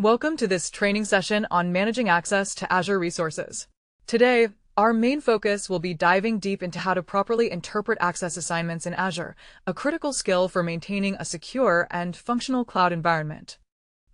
Welcome to this training session on managing access to Azure resources. Today, our main focus will be diving deep into how to properly interpret access assignments in Azure, a critical skill for maintaining a secure and functional cloud environment.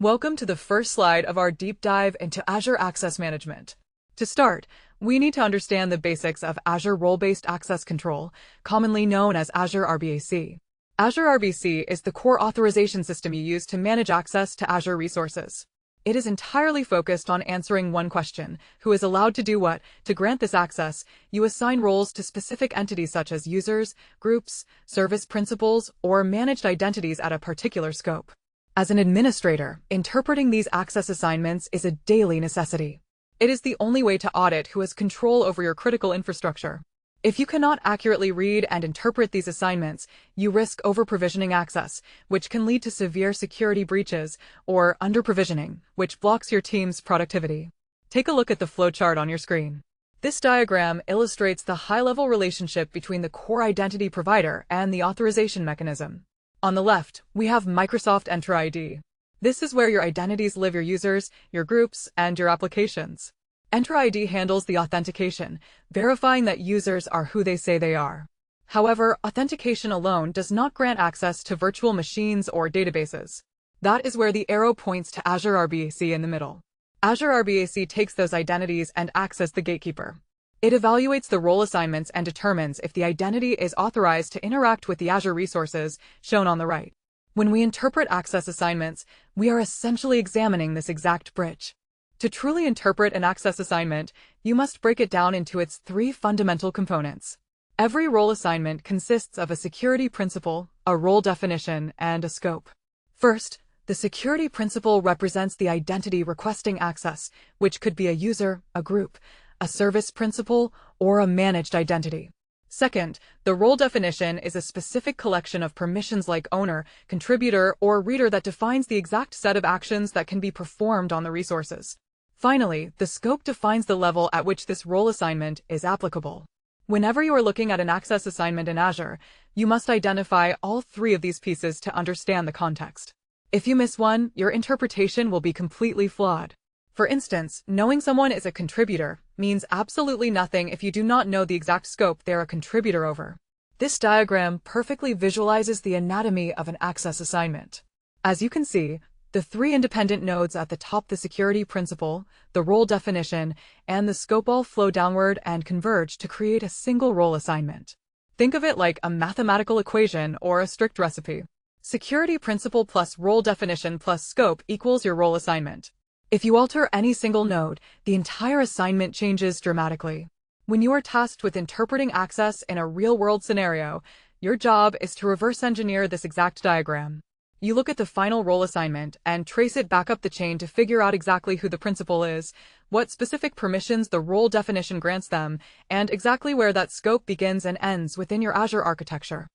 Welcome to the first slide of our deep dive into Azure Access Management. To start, we need to understand the basics of Azure Role-Based Access Control, commonly known as Azure RBAC. Azure RBAC is the core authorization system you use to manage access to Azure resources. It is entirely focused on answering one question: who is allowed to do what? To grant this access, you assign roles to specific entities such as users, groups, service principals, or managed identities at a particular scope. As an administrator, interpreting these access assignments is a daily necessity. It is the only way to audit who has control over your critical infrastructure. If you cannot accurately read and interpret these assignments, you risk over-provisioning access, which can lead to severe security breaches, or under-provisioning, which blocks your team's productivity. Take a look at the flowchart on your screen. This diagram illustrates the high-level relationship between the core identity provider and the authorization mechanism. On the left, we have Microsoft Entra ID. This is where your identities live: your users, your groups, and your applications. Entra ID handles the authentication, verifying that users are who they say they are. However, authentication alone does not grant access to virtual machines or databases. That is where the arrow points to Azure RBAC in the middle. Azure RBAC takes those identities and acts as the gatekeeper. It evaluates the role assignments and determines if the identity is authorized to interact with the Azure resources, shown on the right. When we interpret access assignments, we are essentially examining this exact bridge. To truly interpret an access assignment, you must break it down into its three fundamental components. Every role assignment consists of a security principal, a role definition, and a scope. First, the security principal represents the identity requesting access, which could be a user, a group, a service principal, or a managed identity. Second, the role definition is a specific collection of permissions like owner, contributor, or reader that defines the exact set of actions that can be performed on the resources. Finally, the scope defines the level at which this role assignment is applicable. Whenever you are looking at an access assignment in Azure, you must identify all three of these pieces to understand the context. If you miss one, your interpretation will be completely flawed. For instance, knowing someone is a contributor means absolutely nothing if you do not know the exact scope they are a contributor over. This diagram perfectly visualizes the anatomy of an access assignment. As you can see, the three independent nodes at the top, the security principal, the role definition, and the scope, all flow downward and converge to create a single role assignment. Think of it like a mathematical equation or a strict recipe. Security principal plus role definition plus scope equals your role assignment. If you alter any single node, the entire assignment changes dramatically. When you are tasked with interpreting access in a real-world scenario, your job is to reverse engineer this exact diagram. You look at the final role assignment and trace it back up the chain to figure out exactly who the principal is, what specific permissions the role definition grants them, and exactly where that scope begins and ends within your Azure architecture.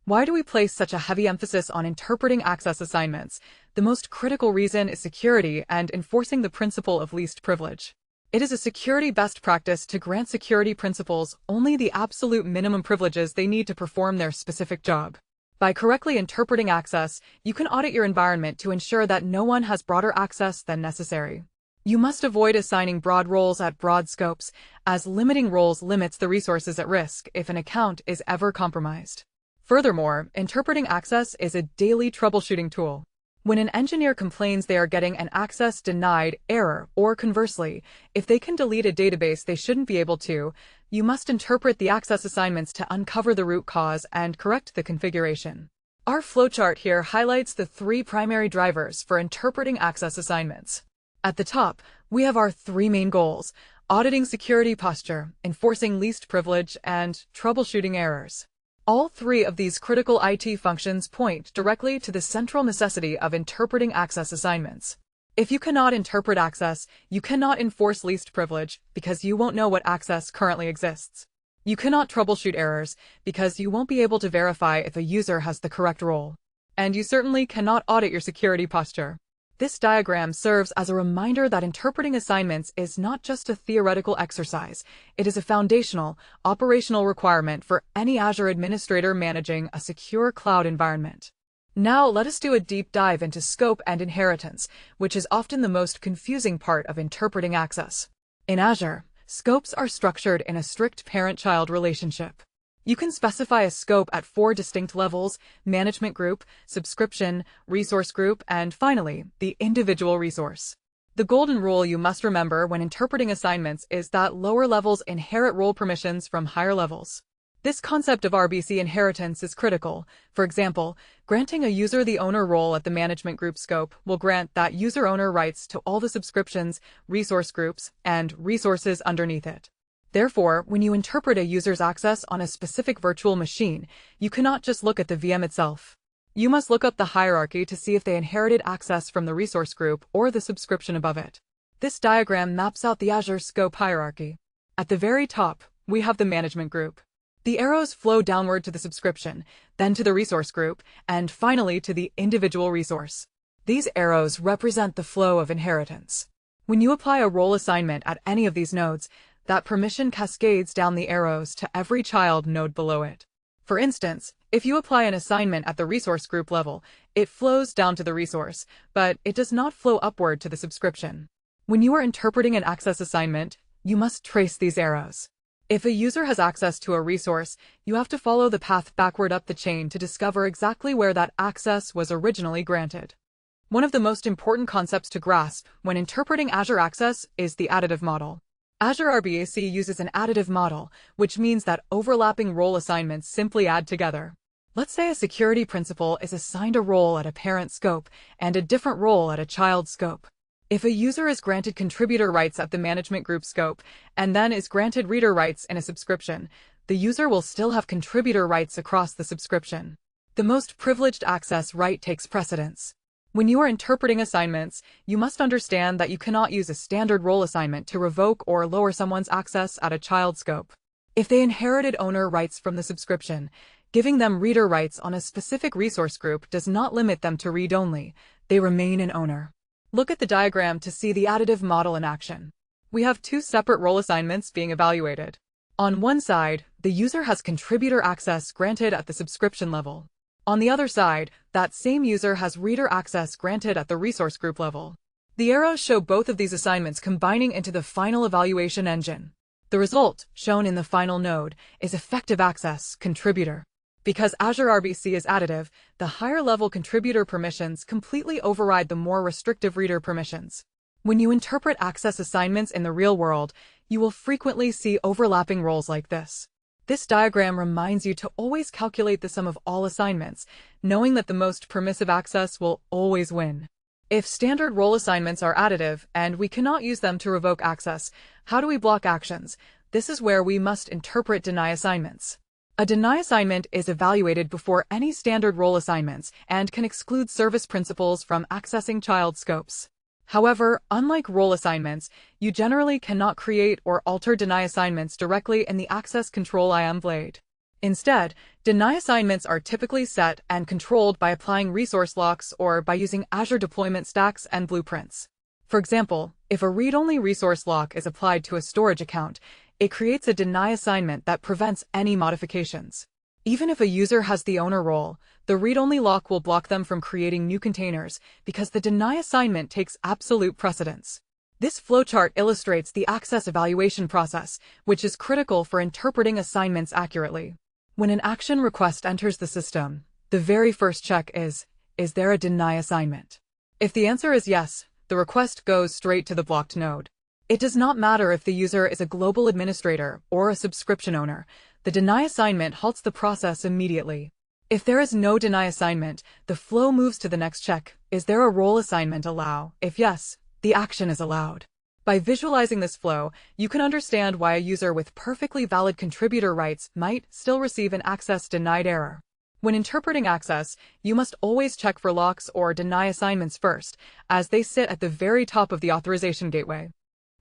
Why do we place such a heavy emphasis on interpreting access assignments? The most critical reason is security and enforcing the principle of least privilege. It is a security best practice to grant security principals only the absolute minimum privileges they need to perform their specific job. By correctly interpreting access, you can audit your environment to ensure that no one has broader access than necessary. You must avoid assigning broad roles at broad scopes, as limiting roles limits the resources at risk if an account is ever compromised. Furthermore, interpreting access is a daily troubleshooting tool. When an engineer complains they are getting an access denied error, or conversely, if they can delete a database they shouldn't be able to, you must interpret the access assignments to uncover the root cause and correct the configuration. Our flowchart here highlights the three primary drivers for interpreting access assignments. At the top, we have our three main goals: auditing security posture, enforcing least privilege, and troubleshooting errors. All three of these critical IT functions point directly to the central necessity of interpreting access assignments. If you cannot interpret access, you cannot enforce least privilege because you won't know what access currently exists. You cannot troubleshoot errors because you won't be able to verify if a user has the correct role. And you certainly cannot audit your security posture. This diagram serves as a reminder that interpreting assignments is not just a theoretical exercise. It is a foundational, operational requirement for any Azure administrator managing a secure cloud environment. Now let us do a deep dive into scope and inheritance, which is often the most confusing part of interpreting access. In Azure, scopes are structured in a strict parent-child relationship. You can specify a scope at 4 distinct levels: management group, subscription, resource group, and finally, the individual resource. The golden rule you must remember when interpreting assignments is that lower levels inherit role permissions from higher levels. This concept of RBAC inheritance is critical. For example, granting a user the owner role at the management group scope will grant that user owner rights to all the subscriptions, resource groups, and resources underneath it. Therefore, when you interpret a user's access on a specific virtual machine, you cannot just look at the VM itself. You must look up the hierarchy to see if they inherited access from the resource group or the subscription above it. This diagram maps out the Azure scope hierarchy. At the very top, we have the management group. The arrows flow downward to the subscription, then to the resource group, and finally to the individual resource. These arrows represent the flow of inheritance. When you apply a role assignment at any of these nodes, that permission cascades down the arrows to every child node below it. For instance, if you apply an assignment at the resource group level, it flows down to the resource, but it does not flow upward to the subscription. When you are interpreting an access assignment, you must trace these arrows. If a user has access to a resource, you have to follow the path backward up the chain to discover exactly where that access was originally granted. One of the most important concepts to grasp when interpreting Azure Access is the additive model. Azure RBAC uses an additive model, which means that overlapping role assignments simply add together. Let's say a security principal is assigned a role at a parent scope and a different role at a child scope. If a user is granted contributor rights at the management group scope and then is granted reader rights in a subscription, the user will still have contributor rights across the subscription. The most privileged access right takes precedence. When you are interpreting assignments, you must understand that you cannot use a standard role assignment to revoke or lower someone's access at a child scope. If they inherited owner rights from the subscription, giving them reader rights on a specific resource group does not limit them to read only. They remain an owner. Look at the diagram to see the additive model in action. We have 2 separate role assignments being evaluated. On one side, the user has contributor access granted at the subscription level. On the other side, that same user has reader access granted at the resource group level. The arrows show both of these assignments combining into the final evaluation engine. The result, shown in the final node, is effective access contributor. Because Azure RBAC is additive, the higher-level contributor permissions completely override the more restrictive reader permissions. When you interpret access assignments in the real world, you will frequently see overlapping roles like this. This diagram reminds you to always calculate the sum of all assignments, knowing that the most permissive access will always win. If standard role assignments are additive and we cannot use them to revoke access, how do we block actions? This is where we must interpret deny assignments. A deny assignment is evaluated before any standard role assignments and can exclude service principals from accessing child scopes. However, unlike role assignments, you generally cannot create or alter deny assignments directly in the access control IAM blade. Instead, deny assignments are typically set and controlled by applying resource locks or by using Azure deployment stacks and blueprints. For example, if a read-only resource lock is applied to a storage account, it creates a deny assignment that prevents any modifications. Even if a user has the owner role, the read-only lock will block them from creating new containers because the deny assignment takes absolute precedence. This flowchart illustrates the access evaluation process, which is critical for interpreting assignments accurately. When an action request enters the system, the very first check is there a deny assignment? If the answer is yes, the request goes straight to the blocked node. It does not matter if the user is a global administrator or a subscription owner. The deny assignment halts the process immediately. If there is no deny assignment, the flow moves to the next check. Is there a role assignment allow? If yes, the action is allowed. By visualizing this flow, you can understand why a user with perfectly valid contributor rights might still receive an access denied error. When interpreting access, you must always check for locks or deny assignments first, as they sit at the very top of the authorization gateway.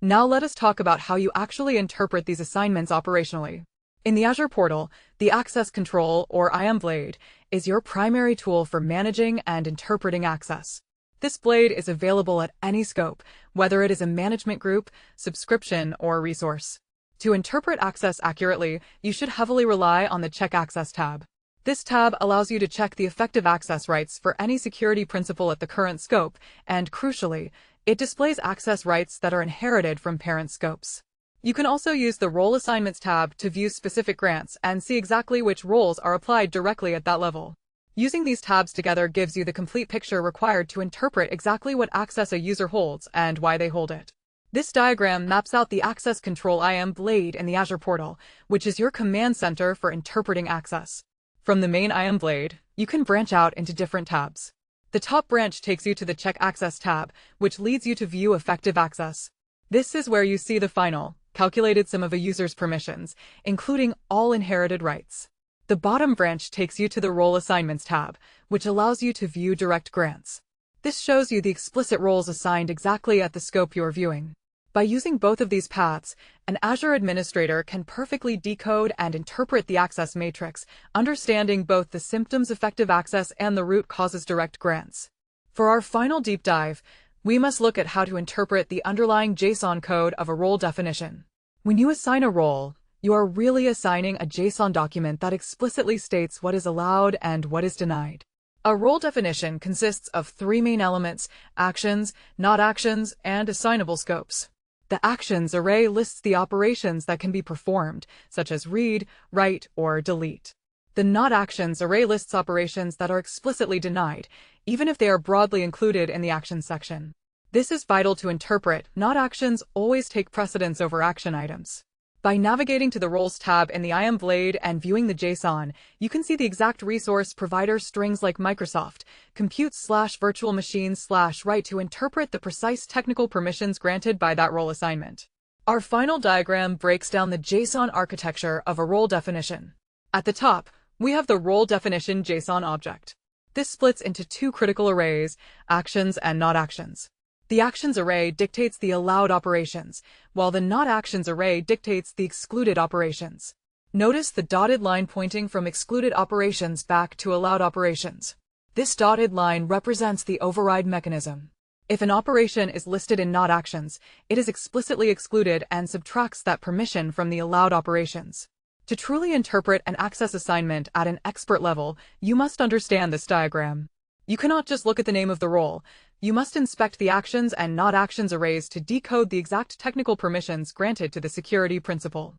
Now let us talk about how you actually interpret these assignments operationally. In the Azure portal, the Access Control, or IAM blade, is your primary tool for managing and interpreting access. This blade is available at any scope, whether it is a management group, subscription, or resource. To interpret access accurately, you should heavily rely on the Check Access tab. This tab allows you to check the effective access rights for any security principal at the current scope, and crucially, it displays access rights that are inherited from parent scopes. You can also use the Role Assignments tab to view specific grants and see exactly which roles are applied directly at that level. Using these tabs together gives you the complete picture required to interpret exactly what access a user holds and why they hold it. This diagram maps out the access control IAM blade in the Azure portal, which is your command center for interpreting access. From the main IAM blade, you can branch out into different tabs. The top branch takes you to the Check Access tab, which leads you to view effective access. This is where you see the final, calculated sum of a user's permissions, including all inherited rights. The bottom branch takes you to the Role Assignments tab, which allows you to view direct grants. This shows you the explicit roles assigned exactly at the scope you're viewing. By using both of these paths, an Azure administrator can perfectly decode and interpret the access matrix, understanding both the symptoms effective access and the root causes direct grants. For our final deep dive, we must look at how to interpret the underlying JSON code of a role definition. When you assign a role, you are really assigning a JSON document that explicitly states what is allowed and what is denied. A role definition consists of three main elements: actions, not actions, and assignable scopes. The actions array lists the operations that can be performed, such as read, write, or delete. The not actions array lists operations that are explicitly denied, even if they are broadly included in the actions section. This is vital to interpret. Not actions always take precedence over action items. By navigating to the Roles tab in the IAM blade and viewing the JSON, you can see the exact resource provider strings like Microsoft, compute/virtual machine/write to interpret the precise technical permissions granted by that role assignment. Our final diagram breaks down the JSON architecture of a role definition. At the top, we have the role definition JSON object. This splits into two critical arrays, actions and not actions. The actions array dictates the allowed operations, while the not actions array dictates the excluded operations. Notice the dotted line pointing from excluded operations back to allowed operations. This dotted line represents the override mechanism. If an operation is listed in not actions, it is explicitly excluded and subtracts that permission from the allowed operations. To truly interpret an access assignment at an expert level, you must understand this diagram. You cannot just look at the name of the role. You must inspect the actions and not actions arrays to decode the exact technical permissions granted to the security principal.